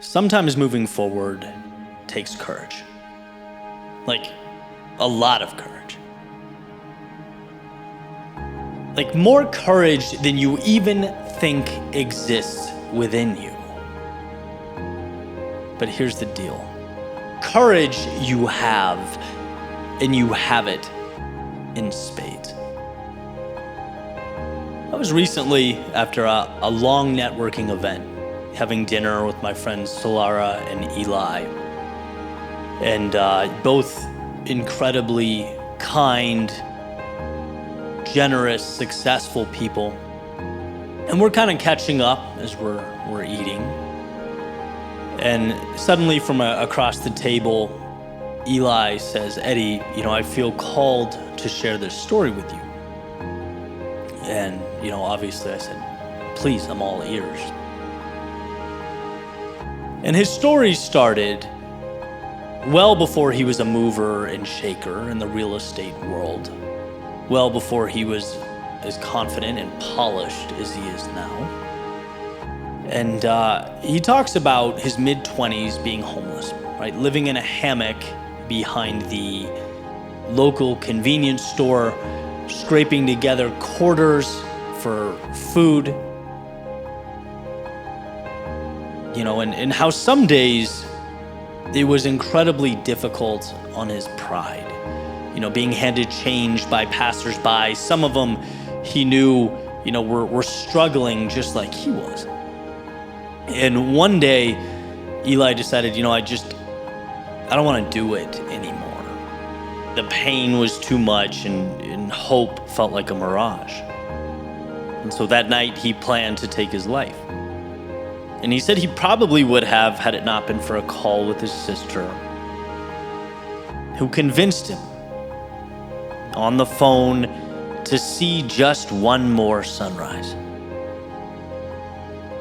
Sometimes moving forward takes courage. Like, a lot of courage. Like, more courage than you even think exists within you. But here's the deal. Courage you have, and you have it in spades. I was recently, after a long networking event, having dinner with my friends Solara and Eli, and both incredibly kind, generous, successful people. And we're kind of catching up as we're eating. And suddenly from across the table, Eli says, "Eddie, I feel called to share this story with you." And, obviously I said, "Please, I'm all ears." And his story started well before he was a mover and shaker in the real estate world, well before he was as confident and polished as he is now. And he talks about his mid-20s being homeless, right? Living in a hammock behind the local convenience store, scraping together quarters for food. And how some days it was incredibly difficult on his pride. Being handed change by passersby. Some of them he knew, were struggling just like he was. And one day, Eli decided, I don't want to do it anymore. The pain was too much and hope felt like a mirage. And so that night he planned to take his life. And he said he probably would have had it not been for a call with his sister, who convinced him on the phone to see just one more sunrise.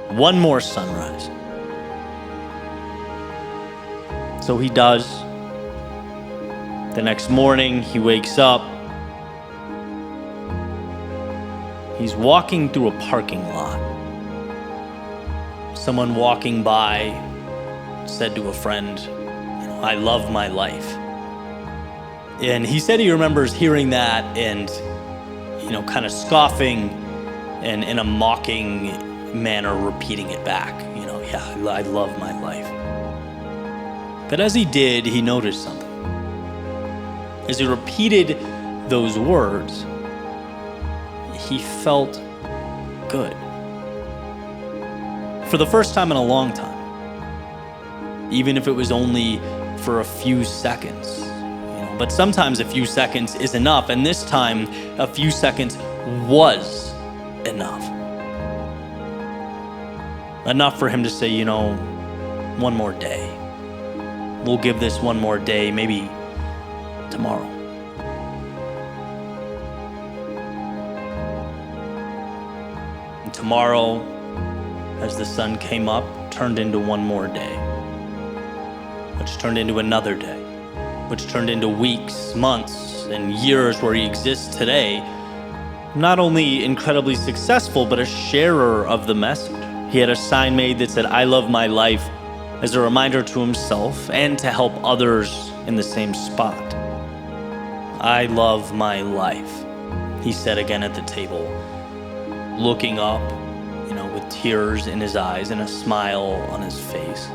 One more sunrise. So he does. The next morning, he wakes up. He's walking through a parking lot. Someone walking by said to a friend, "I love my life." And he said he remembers hearing that and, kind of scoffing and in a mocking manner repeating it back. "Yeah, I love my life." But as he did, he noticed something. As he repeated those words, he felt good. For the first time in a long time. Even if it was only for a few seconds. But sometimes a few seconds is enough, and this time a few seconds was enough. Enough for him to say, one more day. We'll give this one more day, maybe tomorrow. And tomorrow, as the sun came up, turned into one more day, which turned into another day, which turned into weeks, months, and years where he exists today, not only incredibly successful, but a sharer of the message. He had a sign made that said, "I love my life," as a reminder to himself and to help others in the same spot. "I love my life," he said again at the table, looking up, with tears in his eyes and a smile on his face.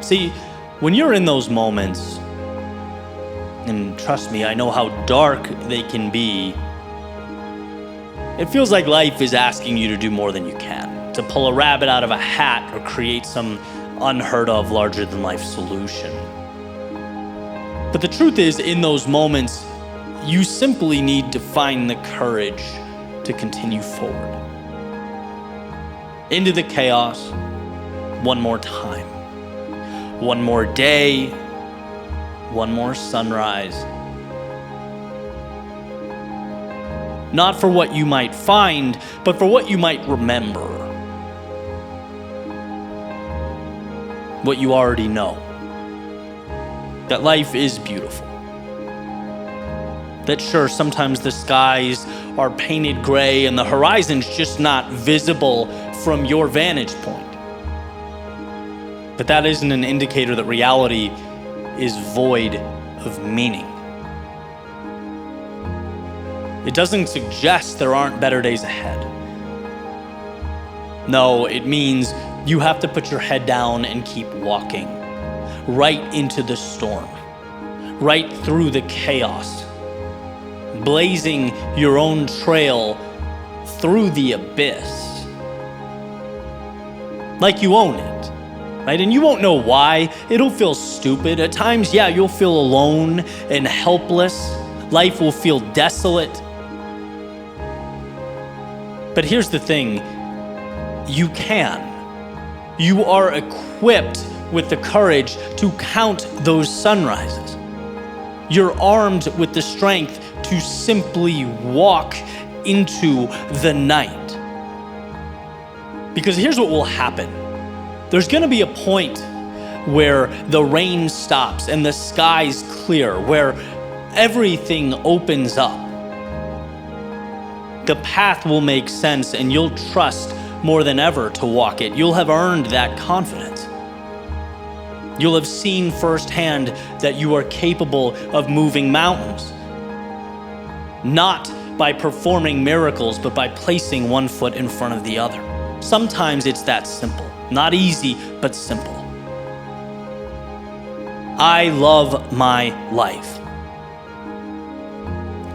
See, when you're in those moments, and trust me, I know how dark they can be, it feels like life is asking you to do more than you can, to pull a rabbit out of a hat or create some unheard of larger-than-life solution. But the truth is, in those moments, you simply need to find the courage to continue forward. Into the chaos, one more time. One more day, one more sunrise. Not for what you might find, but for what you might remember. What you already know. That life is beautiful. That sure, sometimes the skies are painted gray and the horizon's just not visible from your vantage point. But that isn't an indicator that reality is void of meaning. It doesn't suggest there aren't better days ahead. No, it means you have to put your head down and keep walking, right into the storm, right through the chaos, blazing your own trail through the abyss. Like you own it, right? And you won't know why. It'll feel stupid. At times, yeah, you'll feel alone and helpless. Life will feel desolate. But here's the thing, you can. You are equipped with the courage to count those sunrises. You're armed with the strength to simply walk into the night. Because here's what will happen. There's gonna be a point where the rain stops and the sky's clear, where everything opens up. The path will make sense and you'll trust more than ever to walk it. You'll have earned that confidence. You'll have seen firsthand that you are capable of moving mountains. Not by performing miracles, but by placing one foot in front of the other. Sometimes it's that simple. Not easy, but simple. I love my life.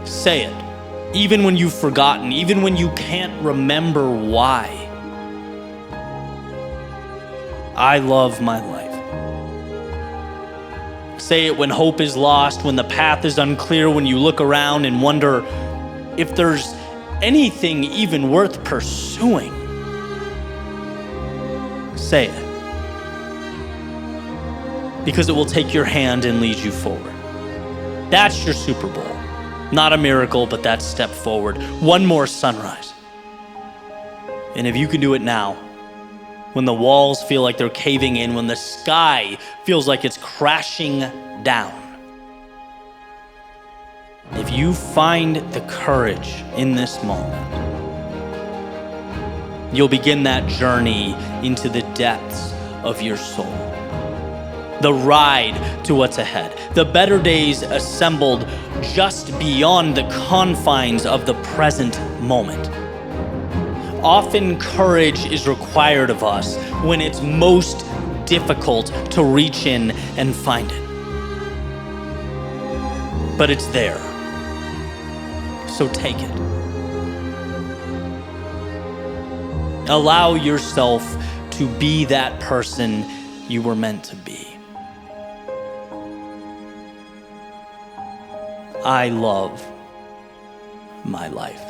Say it. Even when you've forgotten, even when you can't remember why. I love my life. Say it when hope is lost, when the path is unclear, when you look around and wonder if there's anything even worth pursuing. Say it. Because it will take your hand and lead you forward. That's your Super Bowl. Not a miracle, but that step forward. One more sunrise. And if you can do it now, when the walls feel like they're caving in, when the sky feels like it's crashing down, if you find the courage in this moment, you'll begin that journey into the depths of your soul. The ride to what's ahead. The better days assembled just beyond the confines of the present moment. Often courage is required of us when it's most difficult to reach in and find it. But it's there. So take it. Allow yourself to be that person you were meant to be. I love my life.